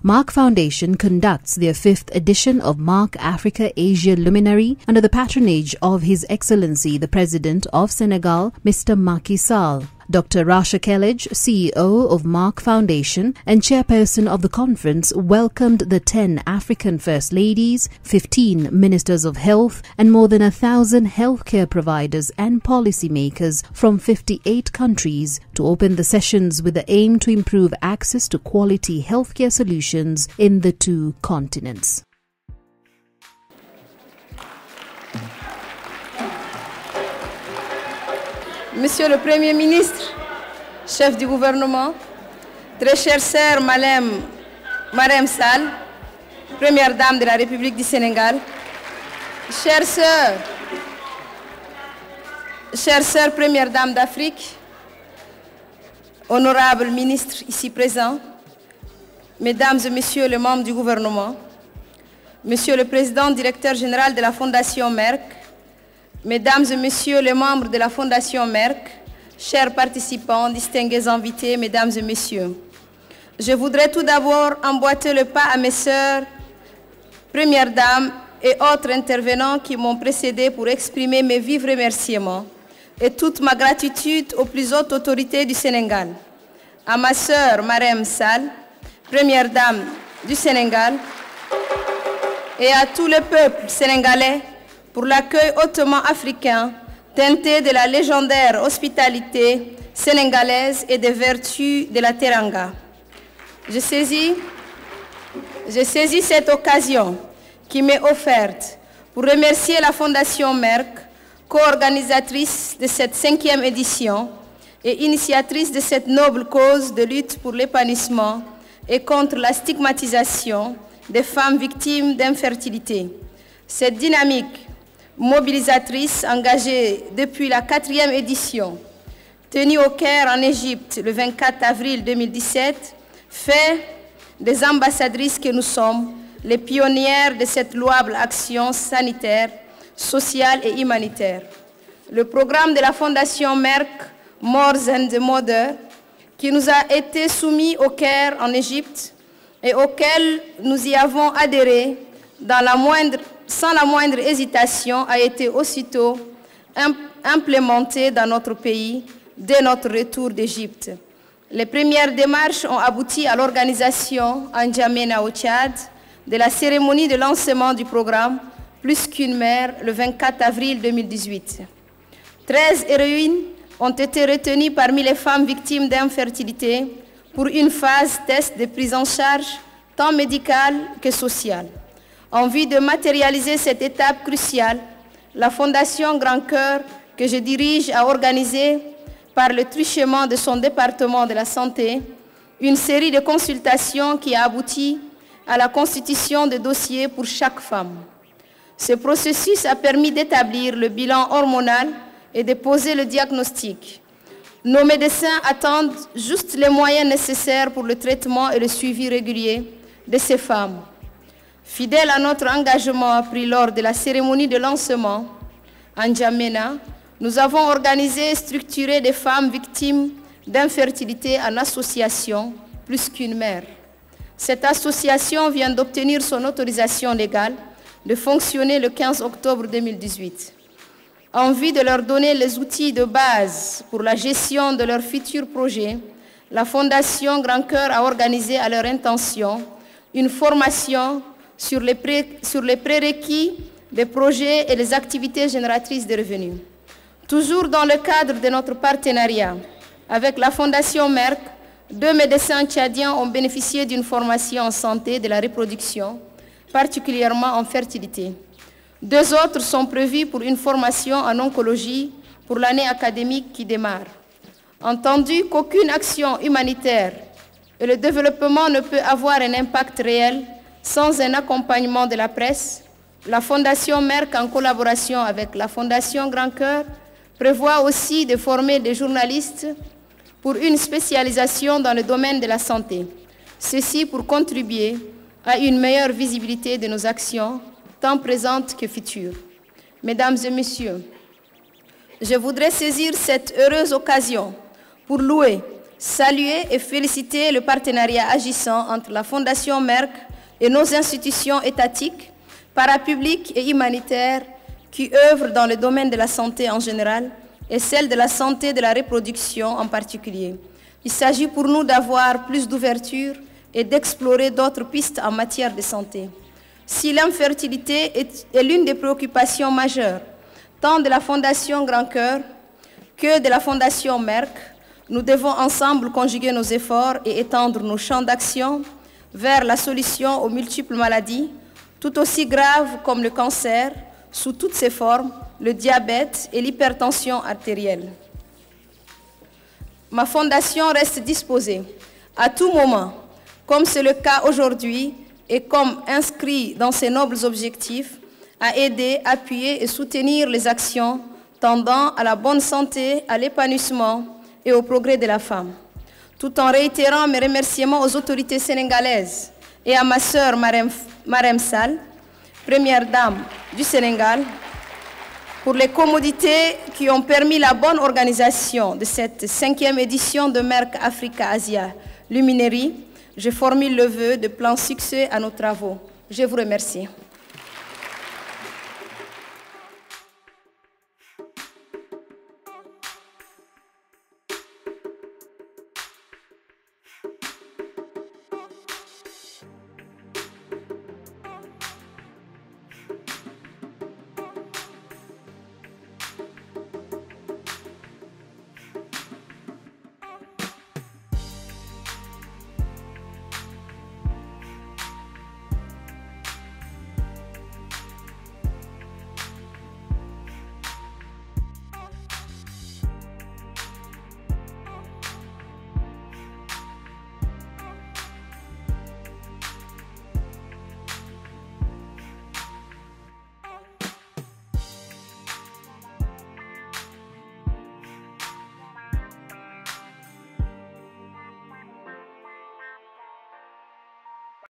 Mark Foundation conducts their 5th edition of Mark Africa Asia Luminary under the patronage of His Excellency the President of Senegal, Mr. Macky Sall. Dr. Rasha Kellage, CEO of Mark Foundation and chairperson of the conference, welcomed the 10 African First Ladies, 15 Ministers of Health, and more than 1,000 healthcare providers and policymakers from 58 countries to open the sessions with the aim to improve access to quality healthcare solutions in the two continents. Monsieur le Premier ministre, chef du gouvernement, très chère sœur Marème Sall, Première Dame de la République du Sénégal, chère sœur Première Dame d'Afrique, honorables ministres ici présents, Mesdames et Messieurs les membres du gouvernement, Monsieur le Président directeur général de la Fondation Merck, Mesdames et Messieurs les membres de la Fondation Merck, chers participants, distingués invités, Mesdames et Messieurs, je voudrais tout d'abord emboîter le pas à mes sœurs, Premières Dames et autres intervenants qui m'ont précédé pour exprimer mes vifs remerciements et toute ma gratitude aux plus hautes autorités du Sénégal, à ma sœur Marème Sall, Première Dame du Sénégal, et à tout le peuple sénégalais pour l'accueil hautement africain, teinté de la légendaire hospitalité sénégalaise et des vertus de la teranga. Je saisis cette occasion qui m'est offerte pour remercier la Fondation Merck, co-organisatrice de cette 5e édition et initiatrice de cette noble cause de lutte pour l'épanouissement et contre la stigmatisation des femmes victimes d'infertilité. Cette dynamique mobilisatrice engagée depuis la 4e édition, tenue au Caire en Égypte le 24 avril 2017, fait des ambassadrices que nous sommes les pionnières de cette louable action sanitaire, sociale et humanitaire. Le programme de la Fondation Merck, More Than the Mother, qui nous a été soumis au Caire en Égypte et auquel nous y avons adhéré sans la moindre hésitation, a été aussitôt implémenté dans notre pays dès notre retour d'Égypte. Les premières démarches ont abouti à l'organisation en N'Djamena au Tchad de la cérémonie de lancement du programme Plus qu'une mère le 24 avril 2018. 13 héroïnes ont été retenues parmi les femmes victimes d'infertilité pour une phase test de prise en charge tant médicale que sociale. En vue de matérialiser cette étape cruciale, la Fondation Grand Cœur, que je dirige, a organisé, par le truchement de son département de la santé, une série de consultations qui a abouti à la constitution de dossiers pour chaque femme. Ce processus a permis d'établir le bilan hormonal et de poser le diagnostic. Nos médecins attendent juste les moyens nécessaires pour le traitement et le suivi régulier de ces femmes. Fidèle à notre engagement pris lors de la cérémonie de lancement en N'Djamena, nous avons organisé et structuré des femmes victimes d'infertilité en association Plus qu'une mère. Cette association vient d'obtenir son autorisation légale de fonctionner le 15 octobre 2018. En vue de leur donner les outils de base pour la gestion de leurs futurs projets, la Fondation Grand Cœur a organisé à leur intention une formation sur les prérequis des projets et les activités génératrices de revenus. Toujours dans le cadre de notre partenariat avec la Fondation Merck, 2 médecins tchadiens ont bénéficié d'une formation en santé de la reproduction, particulièrement en fertilité. 2 autres sont prévus pour une formation en oncologie pour l'année académique qui démarre. Entendu qu'aucune action humanitaire et le développement ne peut avoir un impact réel sans un accompagnement de la presse, la Fondation Merck, en collaboration avec la Fondation Grand Cœur, prévoit aussi de former des journalistes pour une spécialisation dans le domaine de la santé. Ceci pour contribuer à une meilleure visibilité de nos actions, tant présentes que futures. Mesdames et Messieurs, je voudrais saisir cette heureuse occasion pour louer saluer et féliciter le partenariat agissant entre la Fondation Merck et nos institutions étatiques, parapubliques et humanitaires qui œuvrent dans le domaine de la santé en général et celle de la santé de la reproduction en particulier. Il s'agit pour nous d'avoir plus d'ouverture et d'explorer d'autres pistes en matière de santé. Si l'infertilité est l'une des préoccupations majeures, tant de la Fondation Grand Cœur que de la Fondation Merck, nous devons ensemble conjuguer nos efforts et étendre nos champs d'action vers la solution aux multiples maladies, tout aussi graves comme le cancer, sous toutes ses formes, le diabète et l'hypertension artérielle. Ma fondation reste disposée, à tout moment, comme c'est le cas aujourd'hui et comme inscrit dans ses nobles objectifs, à aider, appuyer et soutenir les actions tendant à la bonne santé, à l'épanouissement et au progrès de la femme, tout en réitérant mes remerciements aux autorités sénégalaises et à ma sœur Marème Sall, première dame du Sénégal, pour les commodités qui ont permis la bonne organisation de cette 5e édition de Merck Africa Asia Luminery. Je formule le vœu de plein succès à nos travaux. Je vous remercie.